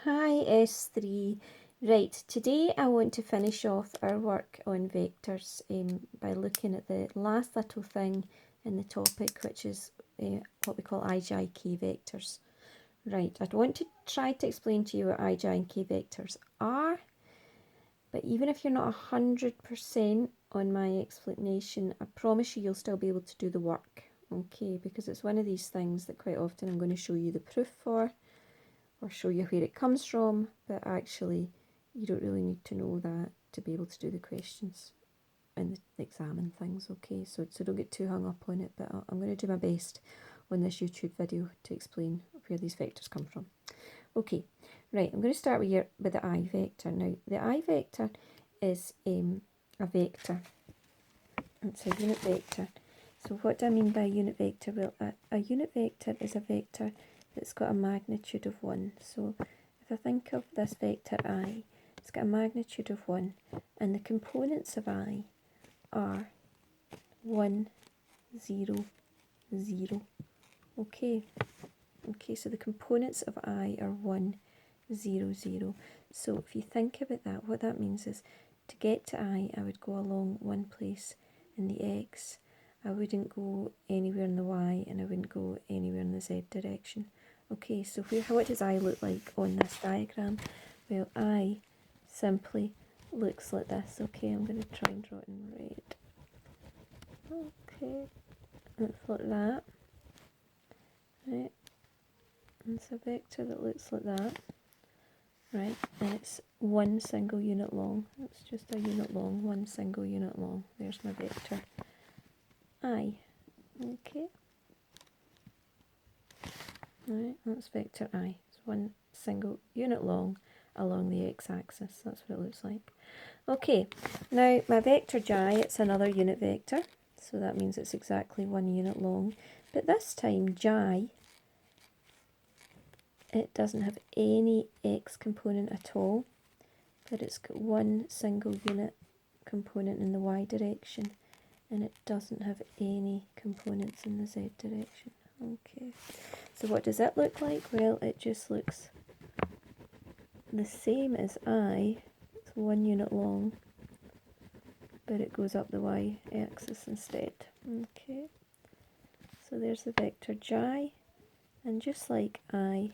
Hi S3. Right, today I want to finish off our work on vectors by looking at the last little thing in the topic, which is what we call IJK vectors. Right, I want to try to explain to you what IJK vectors are, but even if you're not 100% on my explanation, I promise you'll still be able to do the work, okay? Because it's one of these things that quite often I'm going to show you the proof for, or show you where it comes from, but actually you don't really need to know that to be able to do the questions and the exam and things, okay? So don't get too hung up on it, but I'm going to do my best on this YouTube video to explain where these vectors come from. Okay, right, I'm going to start with the I vector. Now, the I vector is a vector. It's a unit vector. So what do I mean by a unit vector? Well, a unit vector is a vector that's got a magnitude of 1. So if I think of this vector I, it's got a magnitude of 1, and the components of I are 1, 0, 0. Okay, so the components of I are 1, 0, 0. So if you think about that, what that means is to get to I would go along one place in the X. I wouldn't go anywhere in the Y, and I wouldn't go anywhere in the Z direction. Okay, so what does I look like on this diagram? Well, I simply looks like this. Okay, I'm going to try and draw it in red. Okay, looks like that. Right, it's a vector that looks like that. Right, and it's one single unit long. It's just a unit long, one single unit long. There's my vector I. Okay. Right, that's vector I. It's one single unit long along the x-axis. That's what it looks like. Okay, now my vector j, it's another unit vector. So that means it's exactly 1 unit long. But this time j, it doesn't have any x component at all. But it's got one single unit component in the y direction, and it doesn't have any components in the z direction. Okay, so what does it look like? Well, it just looks the same as I. It's 1 unit long, but it goes up the y-axis instead. Okay, so there's the vector j, and just like I,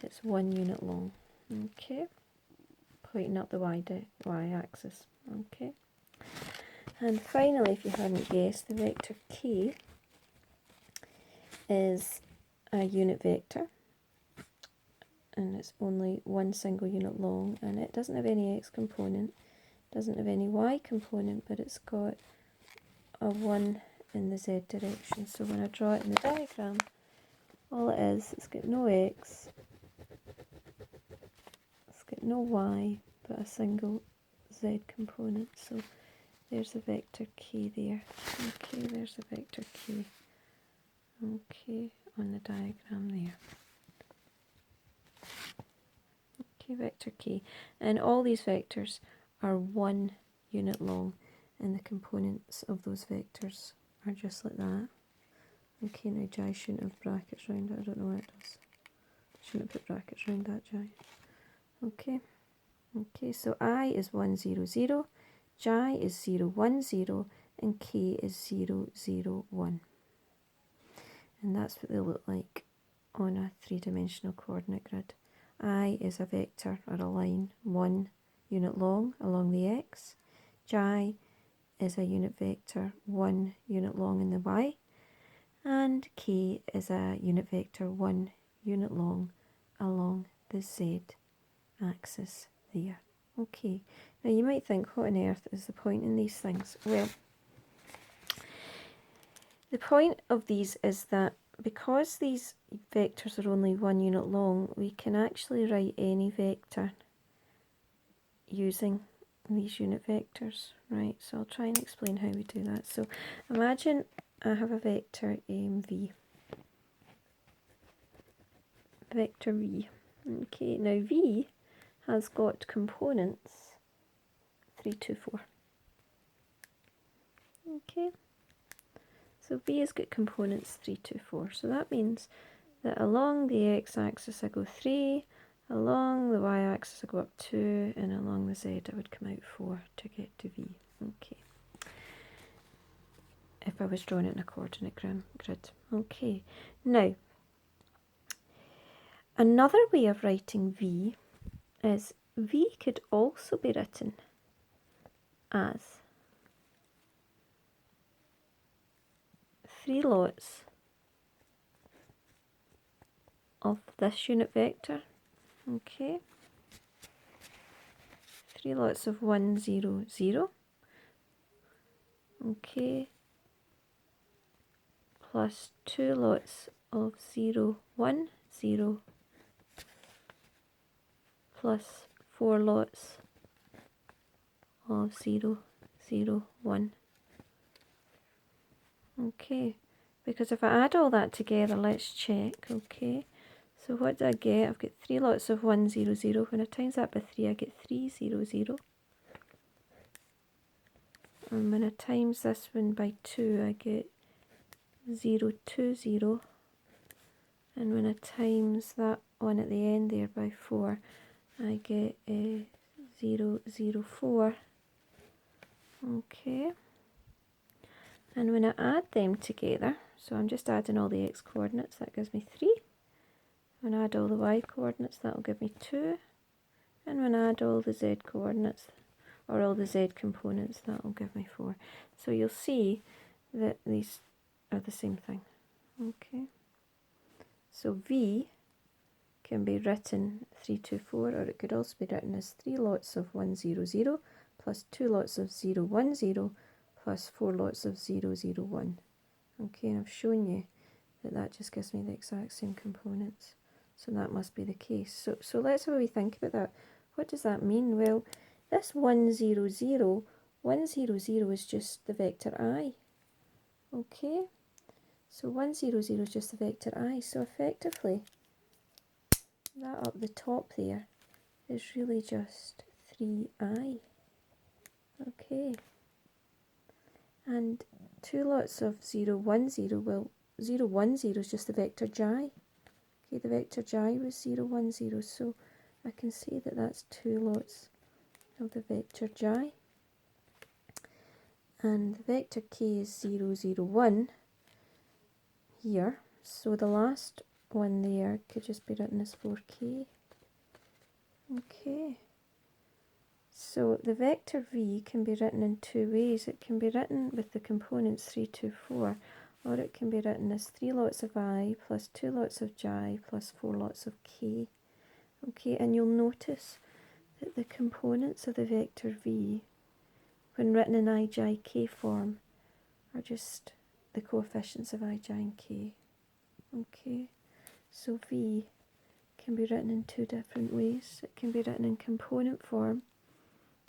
it's 1 unit long. Okay, pointing up the y-axis. Okay. And finally, if you hadn't guessed, the vector k is a unit vector, and it's only one single unit long, and it doesn't have any x component, doesn't have any y component, but it's got a 1 in the z direction. So when I draw it in the diagram, all it is, it's got no x, it's got no y, but a single z component. So there's the vector k there. Okay, there's the vector k. Okay, on the diagram there. Okay, vector k. And all these vectors are 1 unit long, and the components of those vectors are just like that. Okay, now j shouldn't have brackets around it. I don't know why it does. Shouldn't have put brackets around that j. Okay. Okay, so I is 1, 0, 0, j is 0, 1, 0, and k is 0, 0, 1. And that's what they look like on a 3-dimensional coordinate grid. I is a vector or a line 1 unit long along the x. J is a unit vector 1 unit long in the y. And k is a unit vector 1 unit long along the z axis there. Okay, now you might think, what on earth is the point in these things? Well, the point of these is that because these vectors are only 1 unit long, we can actually write any vector using these unit vectors, right? So I'll try and explain how we do that. So imagine I have a vector v. Vector v. Okay, now v has got components 3, 2, 4. Okay. So v has got components 3, 2, 4. So that means that along the x-axis I go 3, Along the y-axis I go up 2, and along the z I would come out 4 to get to v. Okay. If I was drawing it in a coordinate grid. Okay. Now, another way of writing v is v could also be written as 3 lots of this unit vector. Okay. 3 lots of 1, 0, 0. Okay. Plus 2 lots of 0, 1, 0. Plus 4 lots of 0, 0, 1. Okay, because if I add all that together, let's check. Okay, so what do I get? I've got 3 lots of 1, 0, 0. When I times that by 3, I get 3, 0, 0. And when I times this one by 2, I get 0, 2, 0. And when I times that one at the end there by 4, I get 0, 0, 4. Okay. And when I add them together, so I'm just adding all the x coordinates, that gives me 3. When I add all the y coordinates, that will give me 2. And when I add all the z coordinates, or all the z components, that will give me 4. So you'll see that these are the same thing. Okay. So v can be written 3, 2, 4, or it could also be written as 3 lots of 1, 0, 0, plus 2 lots of 0, 1, 0, plus 4 lots of 0, 0, 1. Okay, and I've shown you that that just gives me the exact same components. So that must be the case. So let's have a wee think about that. What does that mean? Well, this 1, 0, 0, 1, 0, 0 is just the vector I. Okay, so 1, 0, 0 is just the vector I. So effectively, that up the top there is really just 3i. Okay, and 2 lots of 0, 1, 0, well, 0, 1, 0 is just the vector j. Okay, the vector j was 0, 1, 0, so I can say that that's 2 lots of the vector j. And the vector k is 0, 0, 1 here, so the last one there could just be written as 4k. Okay, so the vector v can be written in 2 ways. It can be written with the components 3, 2, 4, or it can be written as 3 lots of I plus 2 lots of j plus 4 lots of k. Okay, and you'll notice that the components of the vector v, when written in I, j, k form, are just the coefficients of I, j, and k. Okay, so v can be written in 2 different ways. It can be written in component form,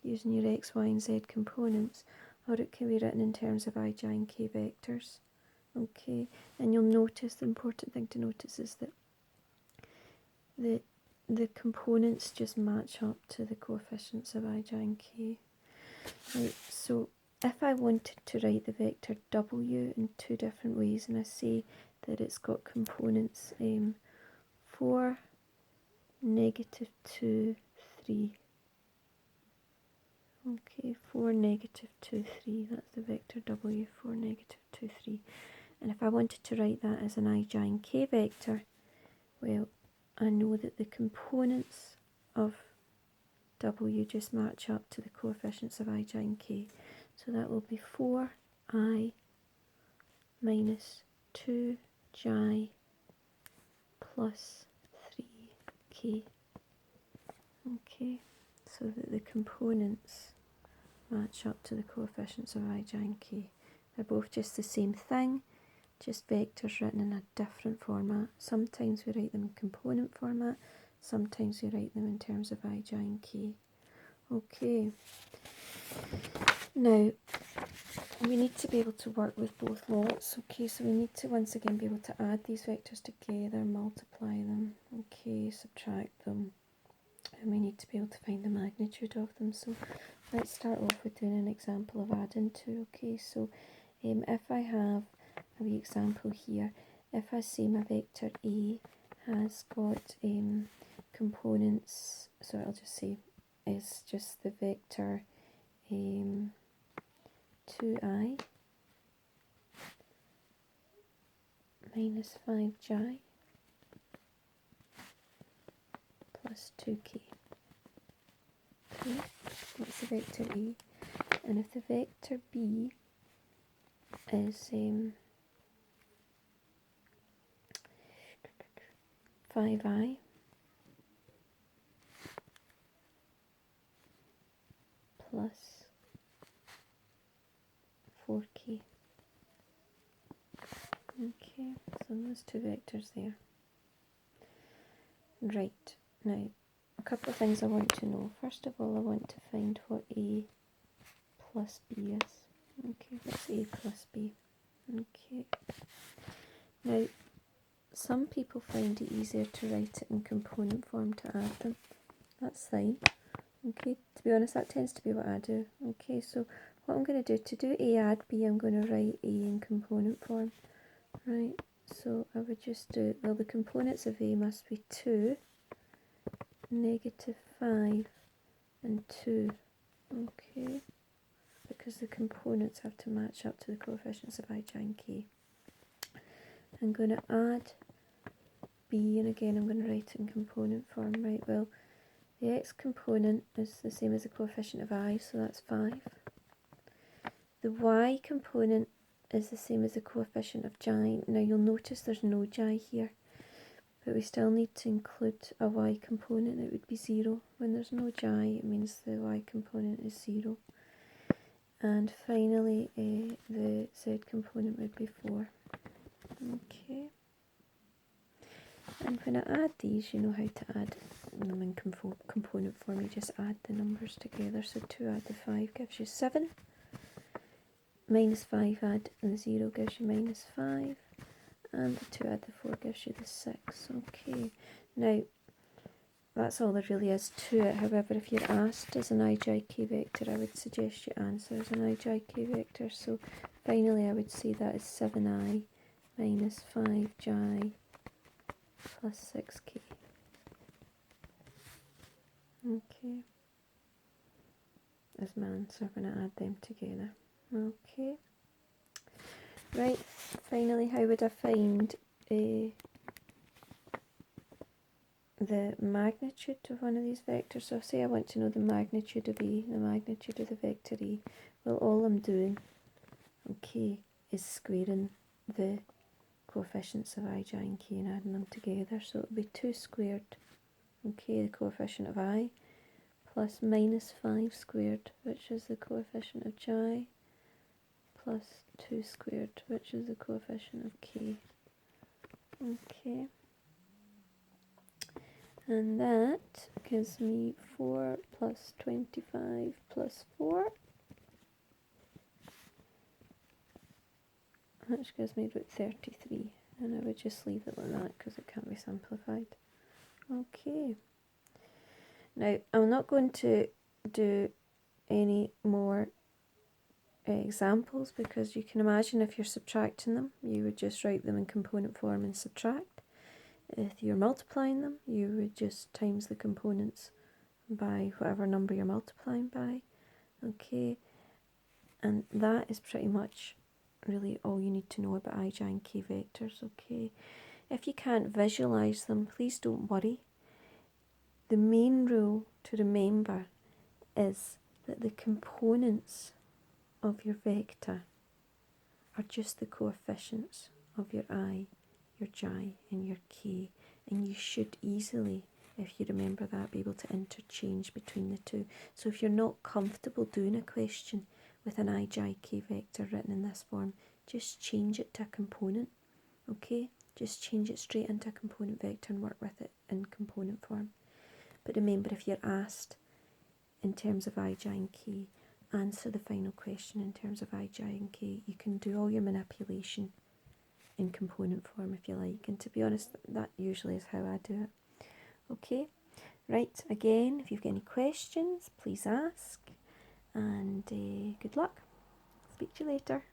using your x, y, and z components, or it can be written in terms of I, j, and k vectors. Okay, and you'll notice, the important thing to notice is that the components just match up to the coefficients of I, j, and k. Right, so if I wanted to write the vector w in 2 different ways, and I say that it's got components 4, negative 2, 3. Okay, 4, negative 2, 3. That's the vector w, 4, negative 2, 3. And if I wanted to write that as an I, j, and k vector, well, I know that the components of w just match up to the coefficients of I, j, and k. So that will be 4i minus 2j plus 3k. Okay, so that the components match up to the coefficients of I, j, and k. They're both just the same thing, just vectors written in a different format. Sometimes we write them in component format, sometimes we write them in terms of I, j, and k. Okay, now we need to be able to work with both lots. Okay, so we need to once again be able to add these vectors together, multiply them, okay, subtract them, and we need to be able to find the magnitude of them. So let's start off with doing an example of adding two. Okay, so if I have a wee example here, if I say my vector A has got components, so I'll just say is just the vector 2i minus 5j plus 2k. Okay, that's the vector A. And if the vector B is 5i plus 4k. Okay, so those two vectors there. Right, now a couple of things I want to know. First of all, I want to find what A plus B is. Okay, what's A plus B? Okay. Now, some people find it easier to write it in component form to add them. That's fine. Okay, to be honest, that tends to be what I do. Okay, so what I'm going to do A add B, I'm going to write A in component form. Right, so I would just do, well, the components of A must be 2, -5, and 2. Okay, because the components have to match up to the coefficients of I, j, and k. I'm going to add B, and again I'm going to write it in component form. Right, well, the x component is the same as the coefficient of I, so that's 5. The y component is the same as the coefficient of j. Now you'll notice there's no j here, but we still need to include a y component. It would be 0. When there's no j, it means the y component is 0. And finally, the z component would be 4. Okay. And when I add these, you know how to add them in component form. You just add the numbers together. So 2 add the 5 gives you 7. Minus 5 add the 0 gives you -5. And the 2 add the 4 gives you the 6. Okay. Now, that's all there really is to it. However, if you're asked as an ijk vector, I would suggest you answer as an ijk vector. So finally, I would say that is 7i minus 5j plus 6k. Okay. As my answer when I add them together. Okay. Right, finally, how would I find the magnitude of one of these vectors? So say I want to know the magnitude of A, the magnitude of the vector A. Well, all I'm doing, okay, is squaring the coefficients of I, j, and k and adding them together. So it would be 2 squared, okay, the coefficient of I, plus -5 squared, which is the coefficient of j, plus 2 squared, which is the coefficient of k. Okay. And that gives me 4 plus 25 plus 4, which gives me root 33. And I would just leave it like that because it can't be simplified. Okay. Now, I'm not going to do any more examples because you can imagine if you're subtracting them, you would just write them in component form and subtract. If you're multiplying them, you would just times the components by whatever number you're multiplying by. Okay, and that is pretty much really all you need to know about I, j, and k vectors. Okay, if you can't visualize them, please don't worry. The main rule to remember is that the components of your vector are just the coefficients of your I, your j, and your k, and you should easily, if you remember that, be able to interchange between the two. So if you're not comfortable doing a question with an I, j, k vector written in this form, just change it to a component, okay? Just change it straight into a component vector and work with it in component form. But remember, if you're asked in terms of I, j, and k, answer the final question in terms of I, j, and k. You can do all your manipulation in component form if you like, and to be honest, that usually is how I do it. Okay, right, again, if you've got any questions, please ask, and good luck. Speak to you later.